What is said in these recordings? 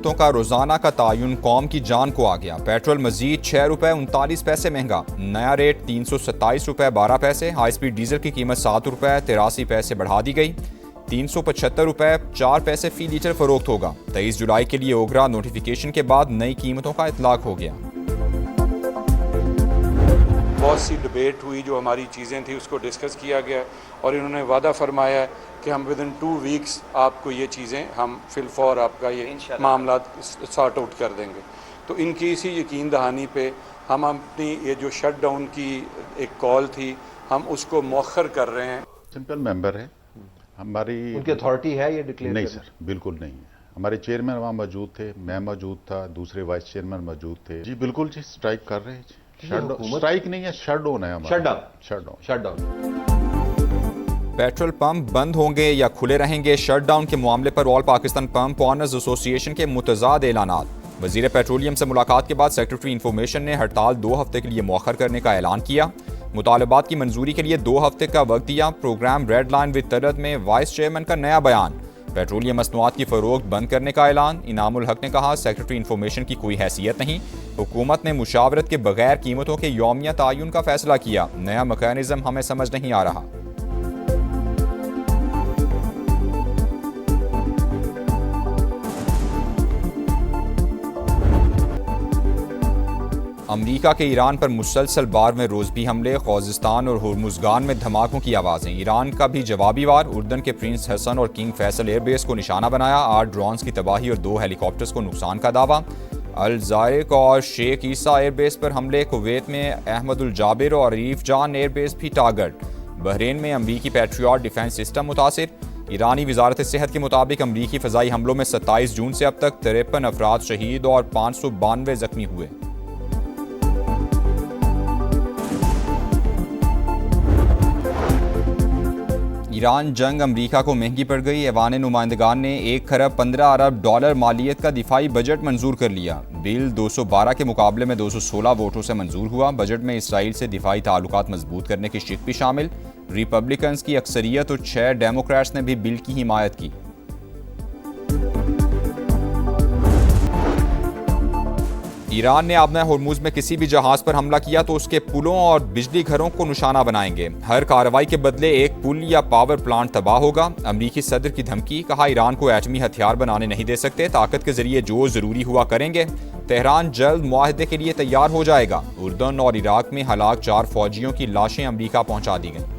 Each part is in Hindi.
कीमतों का रोजाना का तायुन कौम की जान को आ गया। पेट्रोल मजीद 6 रुपये 39 पैसे महंगा, नया रेट 327 रुपये 12 पैसे। हाई स्पीड डीजल की कीमत 7 रुपये 83 पैसे बढ़ा दी गई, 375 रुपये 4 पैसे फी लीटर फरोख्त होगा। 23 जुलाई के लिए ओगरा नोटिफिकेशन के बाद नई कीमतों का इतलाक हो गया। बहुत सी डिबेट हुई, जो हमारी चीज़ें थी उसको डिस्कस किया गया और इन्होंने वादा फरमाया है कि हम विद इन 2 वीक्स आपको ये चीज़ें हम फिलफौर आपका ये मामला सॉर्ट आउट कर देंगे। तो इनकी इसी यकीन दहानी पे हम अपनी ये जो शट डाउन की एक कॉल थी हम उसको मौखर कर रहे हैं। सिंपल मेंबर है हमारी, उनकी अथॉरिटी है ये डिक्लेयर? नहीं सर, बिल्कुल नहीं है। हमारे चेयरमैन वहाँ मौजूद थे, मैं मौजूद था, दूसरे वाइस चेयरमैन मौजूद थे। जी बिल्कुल जी, स्ट्राइक कर रहे हैं जी। स्ट्राइक नहीं है, शट डाउन है हमारा। Shut down. पेट्रोल पंप बंद होंगे या खुले रहेंगे, शट डाउन के मामले पर all Pakistan pump owners association के मुतज़ाद ऐलानात। वजीर पेट्रोलियम से मुलाकात के बाद सेक्रेटरी इंफॉर्मेशन ने हड़ताल 2 हफ्ते के लिए मौखर करने का ऐलान किया। मुतालबात की मंजूरी के लिए 2 हफ्ते का वक्त दिया। प्रोग्राम रेड लाइन विद तरद में वाइस चेयरमैन का नया बयान। पेट्रोलियम मसनूआत की फरोख्त बंद करने का ऐलान। इनामुल हक ने कहा, सेक्रेटरी इंफॉर्मेशन की कोई हैसियत नहीं, हुकूमत ने मुशावरत के बगैर कीमतों के यौमिया तायुन का फैसला किया। नया मैकेनिज्म हमें समझ नहीं आ रहा। अमरीका के ईरान पर मुसलसल बार में रोज़बी हमले, ख़ुज़िस्तान और हुर्मुज़गान में धमाकों की आवाज़ें। ईरान का भी जवाबी वार, उर्दन के प्रिंस हसन और किंग फैसल एयरबेस को निशाना बनाया। 8 ड्रोन्स की तबाही और 2 हेलीकॉप्टर्स को नुकसान का दावा। अल ज़ायक और शेख ईसा एयरबेस पर हमले। कुवैत में अहमदुल जाबिर और अरीफ जान एयरबेस भी टारगेट। बहरीन में अमरीकी पैट्रियट डिफेंस सिस्टम मुतासिर। ईरानी वजारत सेहत के मुताबिक अमरीकी फ़ज़ाई हमलों में 27 जून से अब तक 53 अफराद शहीद और 592 जख्मी हुए। ईरान जंग अमरीका को महंगी पड़ गई। ऐवान नुमाइंदगान ने 1 खरब 15 अरब डॉलर मालियत का दिफाई बजट मंजूर कर लिया। बिल 212 के मुकाबले में 216 वोटों से मंजूर हुआ। बजट में इसराइल से दिफाई ताल्लुकात मजबूत करने की शिक भी शामिल। रिपब्लिकन्स की अक्सरियत और 6 डेमोक्रेट्स ने भी बिल की हिमायत की। ईरान ने आबना होर्मुज में किसी भी जहाज पर हमला किया तो उसके पुलों और बिजली घरों को निशाना बनाएंगे। हर कार्रवाई के बदले एक पुल या पावर प्लांट तबाह होगा। अमरीकी सदर की धमकी, कहा ईरान को एटमी हथियार बनाने नहीं दे सकते, ताकत के जरिए जो जरूरी हुआ करेंगे। तेहरान जल्द मुआहदे के लिए तैयार हो जाएगा। उर्दन और इराक में हलाक 4 फौजियों की लाशें अमरीका पहुंचा दी गईं।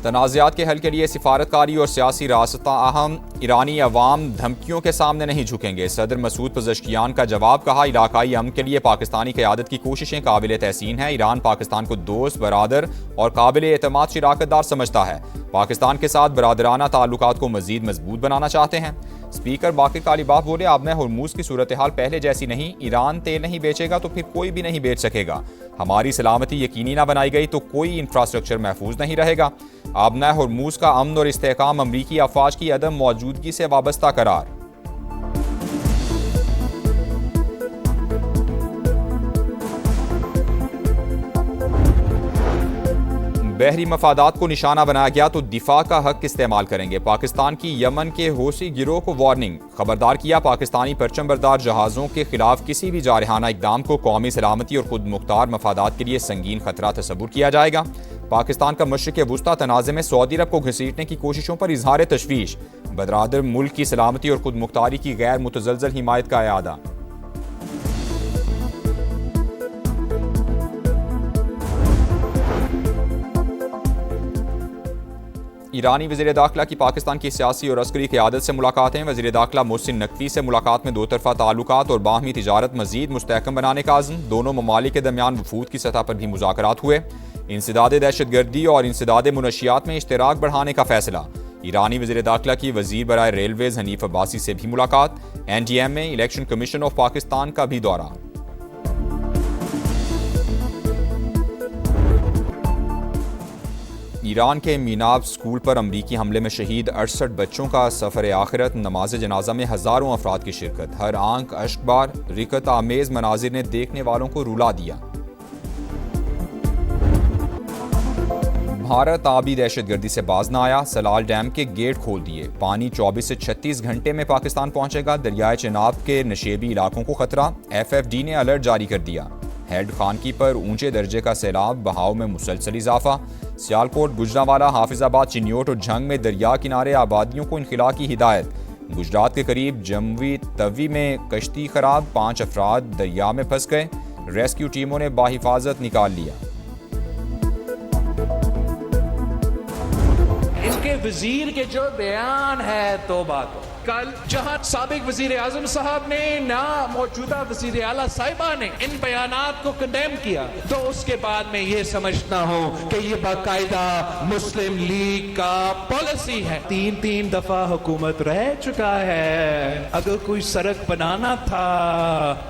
तनाज़ात के हल के लिए सिफारतकारी और सियासी रास्ता अहम। ईरानी अवाम धमकियों के सामने नहीं झुकेंगे। सदर मसूद पज़ेश्कियान का जवाब, कहा इलाकाई अमन के लिए पाकिस्तानी क़यादत की कोशिशें काबिल तहसीन हैं। ईरान पाकिस्तान को दोस्त, बरादर और काबिल एतमाद शराकतदार समझता है। पाकिस्तान के साथ बरादराना ताल्लुकात को मजीद मजबूत बनाना चाहते हैं। स्पीकर बाकिर कालीबाफ बोले, आबना होर्मुज की सूरत हाल पहले जैसी नहीं। ईरान तेल नहीं बेचेगा तो फिर कोई भी नहीं बेच सकेगा। हमारी सलामती यकीनी ना बनाई गई तो कोई इंफ्रास्ट्रक्चर महफूज नहीं रहेगा। आबना होर्मुज का अमन और इस्तेहकाम अमरीकी अफवाज की अदम मौजूदगी से वाबस्ता करार। बहरी मफादात को निशाना बनाया गया तो दिफा का हक इस्तेमाल करेंगे। पाकिस्तान की यमन के हौसी गिरोह को वार्निंग, खबरदार किया पाकिस्तानी परचम बरदार जहाज़ों के खिलाफ किसी भी जारहाना इकदाम को कौमी सलामती और खुद मुख्तार मफादात के लिए संगीन खतरा तस्वुर किया जाएगा। पाकिस्तान का मशरिक़ वुस्ता तनाज़े में सऊदी अरब को घसीटने की कोशिशों पर इजहार तशवीश, बरदार मुल्क की सलामती और खुद मुख्तारी की गैर मुतज़लज़ल हिमायत का अयादा। ईरानी वज़ीर दाखिला की पाकिस्तान की सियासी और अस्करी क़यादत से मुलाकातें। वज़ीर दाखिला मोहसिन नकवी से मुलाकात में 2 तरफ़ा ताल्लुकात और बाहमी तिजारत मज़ीद मुस्तहकम बनाने का आज़म। दोनों ममालिक के दरमियान वफूद की सतह पर भी मुज़ाकरात हुए। इंसदाद दहशतगर्दी और इंसदाद मुनशियात में इश्तराक बढ़ाने का फैसला। ईरानी वज़ीर दाखिला की वज़ीर बराए रेलवेज़ हनीफ अब्बासी से भी मुलाकात। NDM में इलेक्शन कमीशन ऑफ पाकिस्तान का भी दौरा। ईरान के मीनाब स्कूल पर अमरीकी हमले में शहीद 68 बच्चों का सफ़र आखिरत। नमाज जनाजा में हज़ारों अफराद की शिरकत। हर आंख अश्कबार, रिकत आमेज़ मनाजिर ने देखने वालों को रुला दिया। भारत आबी दहशतगर्दी से बाज न आया, सलाल डैम के गेट खोल दिए, पानी 24 से 36 घंटे में पाकिस्तान पहुंचेगा, दरियाए चिनाब के नशेबी इलाकों को खतरा, FFD ने अलर्ट जारी कर दिया, हेड खानकी पर ऊंचे दर्जे का सैलाब, बहाव में मुसलसल इजाफा, सियालकोट, गुजरांवाला, हाफिजाबाद, चिन्योट और झंग में दरिया किनारे आबादियों को इनखिला की हिदायत, गुजरात के करीब जमवी तवी में कश्ती खराब, 5 अफराद दरिया में फंस गए, रेस्क्यू टीमों ने बाहिफाजत निकाल लिया। इनके वजीर के जो बयान है तौबा तो कल जहां साबिक वजीर आजम साहब ने ना मौजूदा वजीर आला साहिबा ने इन बयानात को कंडेम किया, तो उसके बाद में ये समझता हूं कि ये बाकायदा मुस्लिम लीग का पॉलिसी है। 3 दफा हुकूमत रह चुका है, अगर कोई सड़क बनाना था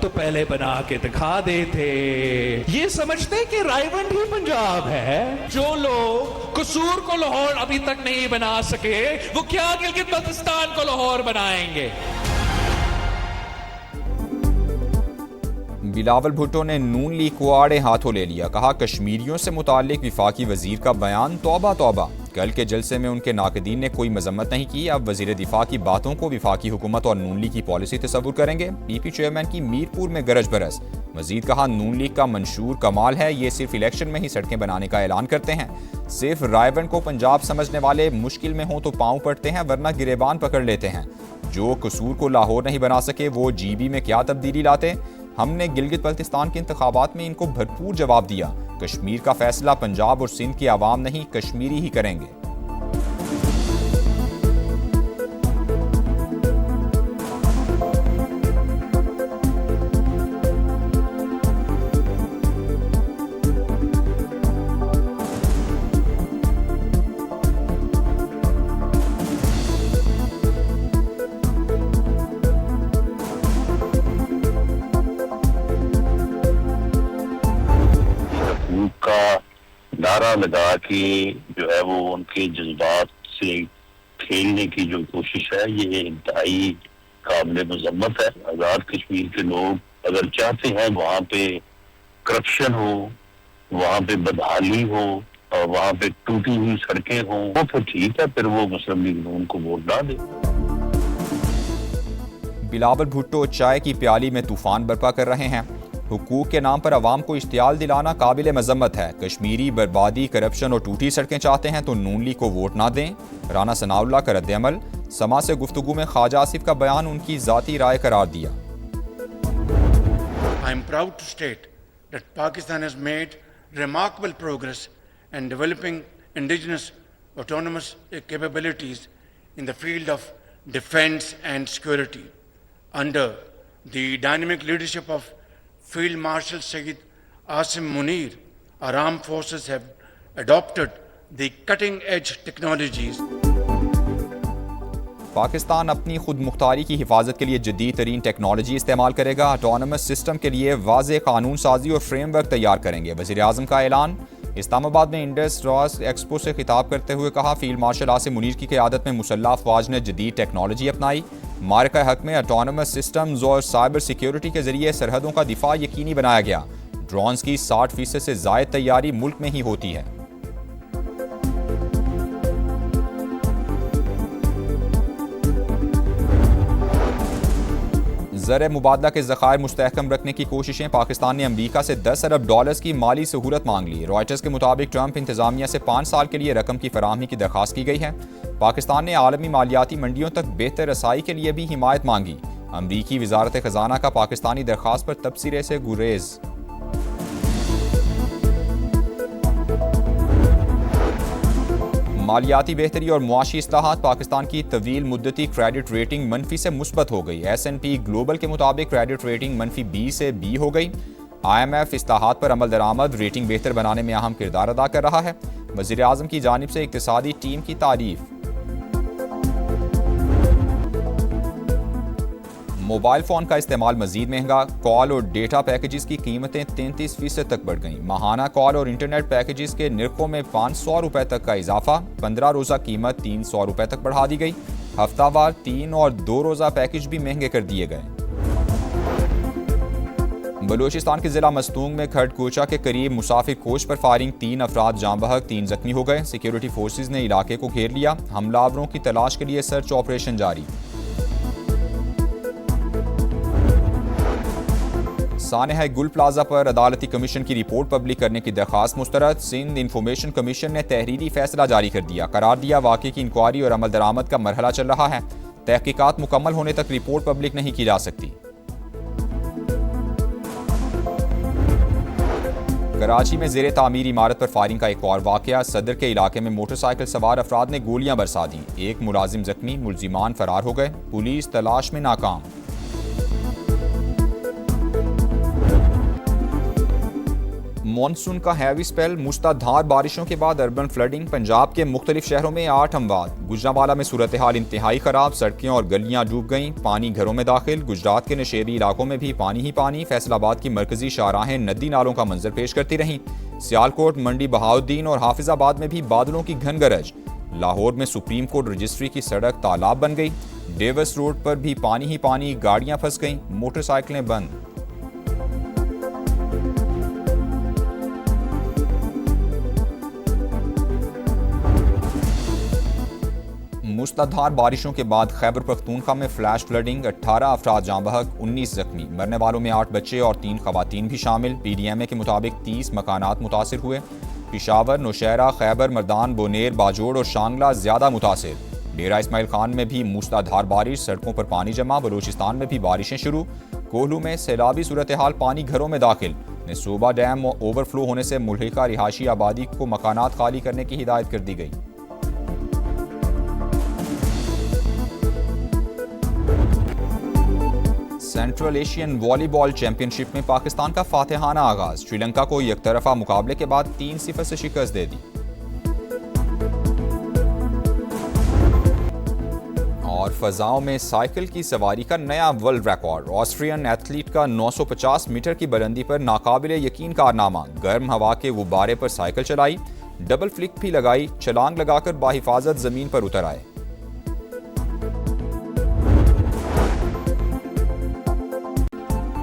तो पहले बना के दिखा देते। ये समझते कि रायवंड ही पंजाब है। जो लोग कसूर को लाहौर अभी तक नहीं बना सके, वो क्या गिलगित बल्तिस्तान को लाहौर बनाएंगे। बिलावल भुट्टो ने नून लीग को आड़े हाथों ले लिया, कहा कश्मीरियों से मुताल्लिक विफाकी वजीर का बयान तौबा तौबा। कल के जलसे में उनके नाकदीन ने कोई मजम्मत नहीं की, अब वजीर दिफा की बातों को विफाकी हुकूमत और नून लीग की पॉलिसी तस्वुर करेंगे। PP चेयरमैन की मीरपुर में गरज बरस, मजीद कहा नून लीग का मंशूर कमाल है, ये सिर्फ इलेक्शन में ही सड़कें बनाने का ऐलान करते हैं, सिर्फ रायवंड को पंजाब समझने वाले मुश्किल में हो तो पांव पड़ते हैं वरना गिरेबान पकड़ लेते हैं। जो कसूर को लाहौर नहीं बना सके वो GB में क्या तब्दीली लाते। हमने गिलगित बल्तिस्तान के इंतखाबात में इनको भरपूर जवाब दिया, कश्मीर का फैसला पंजाब और सिंध की आवाम नहीं कश्मीरी ही करेंगे। नारा लगा के जो है वो उनके जज्बात से खेलने की जो कोशिश है, ये इंतहाई काबिल मजम्मत है। आजाद कश्मीर के लोग अगर चाहते हैं वहाँ पे करप्शन हो, वहाँ पे बदहाली हो और वहाँ पे टूटी हुई सड़कें हों, वो फिर ठीक है, फिर वो मुस्लिम लीग नून को वोट ना दे। बिलावल भुट्टो चाय की प्याली में तूफान बर्पा कर रहे हैं, हुकूक के नाम पर अवाम को इश्तियाल दिलाना काबिल मजम्मत है। कश्मीरी बर्बादी, करप्शन और टूटी सड़कें चाहते हैं तो नून लीग को वोट ना दें। राना सनाउल्लाह का रद्द-ए-अमल, समा से गुफ्तगू में ख्वाजा आसिफ का बयान उनकी ज़ाती राय करार दिया। I am proud to state that Pakistan has made remarkable progress in developing indigenous autonomous capabilities in the field of defense and security. Under the dynamic leadership of Field Marshal Sayyid Asim Munir, our armed forces have adopted the cutting-edge technologies. Pakistan अपनी खुद मुख्तारी की हिफाजत के लिए जदीद तरीन टेक्नोलॉजी इस्तेमाल करेगा, ऑटोनमस सिस्टम के लिए वाज़े कानून साजी और फ्रेमवर्क तैयार करेंगे। वज़ीर आज़म का ऐलान। इस्लामाबाद में इंडस रॉस एक्सपो से खिताब करते हुए कहा फील्ड मार्शल आसिम मुनीर की क़यादत में मुसल्लह अफवाज ने जदीद टेक्नोलॉजी अपनाई। मारका हक में ऑटोनमस सिस्टम्स और साइबर सिक्योरिटी के जरिए सरहदों का दिफा यकीनी बनाया गया। ड्रोन्स की 60% से ज़ायद तैयारी मुल्क में ही होती है। ज़र मुबादला के ज़खायर मुस्तहकम रखने की कोशिशें। पाकिस्तान ने अमरीका से $10 अरब की माली सहूलत मांग ली। रॉयटर्स के मुताबिक ट्रंप इंतजामिया से 5 साल के लिए रकम की फराहमी की दरख्वास्त की गई है। पाकिस्तान ने आलमी मालियाती मंडियों तक बेहतर रसाई के लिए भी हिमायत मांगी। अमरीकी वजारत खजाना का पाकिस्तानी दरख्वास्त पर तबसरे से गुरेज। मालियाती बेहतरी और मुआशी इस्लाहात। पाकिस्तान की तवील मुद्दती क्रेडिट रेटिंग मनफी से मुस्बत हो गई। S&P ग्लोबल के मुताबिक क्रेडिट रेटिंग मनफी B से B हो गई। IMF इस्लाहात पर अमल दरामद रेटिंग बेहतर बनाने में अहम किरदार अदा कर रहा है। वज़ीर आज़म की जानिब से इक्तिसादी टीम की तारीफ। मोबाइल फ़ोन का इस्तेमाल मजीद महंगा। कॉल और डेटा पैकेजेस की कीमतें 33% तक बढ़ गईं। माहाना कॉल और इंटरनेट पैकेजेस के निर्खों में 500 रुपये तक का इजाफा। 15 रोज़ा कीमत 300 रुपये तक बढ़ा दी गई। हफ्तावार 3 और 2 रोज़ा पैकेज भी महंगे कर दिए गए। बलूचिस्तान के जिला मस्तूंग में खड़कोचा के करीब मुसाफिर कोच पर फायरिंग, 3 अफराद जाँ बहक, 3 जख्मी हो गए। सिक्योरिटी फोर्सेज ने इलाके को घेर लिया। हमलावरों की तलाश के लिए सर्च ऑपरेशन जारी। सानेहा गुल प्लाजा पर अदालती कमीशन की रिपोर्ट पब्लिक करने की दरखास्त मुस्तरद। सिंध इंफॉर्मेशन कमीशन ने तहरीरी फैसला जारी कर दिया। करार दिया वाक़े की इंक्वायरी और अमल दरामद का मरहला चल रहा है। तहकीकात मुकम्मल होने तक रिपोर्ट पब्लिक नहीं की जा सकती। कराची में ज़ेरे तामीर इमारत पर फायरिंग का एक और वाक़या। सदर के इलाके में मोटरसाइकिल सवार अफराद ने गोलियां बरसा दी। एक मुलाजिम जख्मी, मुलजिमान फरार हो गए। पुलिस तलाश में नाकाम। मॉनसून का हैवी स्पेल, मूसलाधार बारिशों के बाद अर्बन फ्लडिंग। पंजाब के मुख्तलिफ शहरों में 8 अमवात। गुजरांवाला में सूरत हाल इंतहाई खराब, सड़कें और गलियां डूब गईं, पानी घरों में दाखिल। गुजरात के नशेरी इलाकों में भी पानी ही पानी। फैसलाबाद की मरकजी शाहराहें नदी नालों का मंजर पेश करती रहीं। सियालकोट, मंडी बहाउद्दीन और हाफिजाबाद में भी बादलों की घन गरज। लाहौर में सुप्रीम कोर्ट रजिस्ट्री की सड़क तालाब बन गई। डेविस रोड पर भी पानी ही पानी, गाड़ियां फंस गईं, मोटरसाइकिलें बंद। मूसलाधार बारिशों के बाद खैबर पख्तूनख्वा में फ्लैश फ्लडिंग, 18 अफराद जाँ बहक, 19 जख्मी। मरने वालों में 8 बच्चे और 3 खवातीन भी शामिल। PDMA के मुताबिक 30 मकानात मुतासिर हुए। पिशावर, नौशहरा, खैबर मर्दान, बोनेर, बाजोड़ और शांगला ज्यादा मुतासिर। डेरा इस्माइल खान में भी मूसलाधार बारिश, सड़कों पर पानी जमा। बलूचिस्तान में भी बारिशें शुरू। कोहलू में सैलाबी सूरत हाल, पानी घरों में दाखिल। नसूबा डैम ओवरफ्लो होने से मुल्हिका रिहायशी आबादी को मकानात खाली करने की हिदायत कर दी गई। सेंट्रल एशियन वॉलीबॉल चैंपियनशिप में पाकिस्तान का फातिहाना आगाज। श्रीलंका को एकतरफा मुकाबले के बाद 3-0 से शिकस्त दे दी। और फजाओं में साइकिल की सवारी का नया वर्ल्ड रिकॉर्ड। ऑस्ट्रियन एथलीट का 950 मीटर की बुलंदी पर नाकाबिले यकीन कारनामा। गर्म हवा के गुब्बारे पर साइकिल चलाई, डबल फ्लिक भी लगाई, छलांग लगाकर बाहिफाजत जमीन पर उतर आए।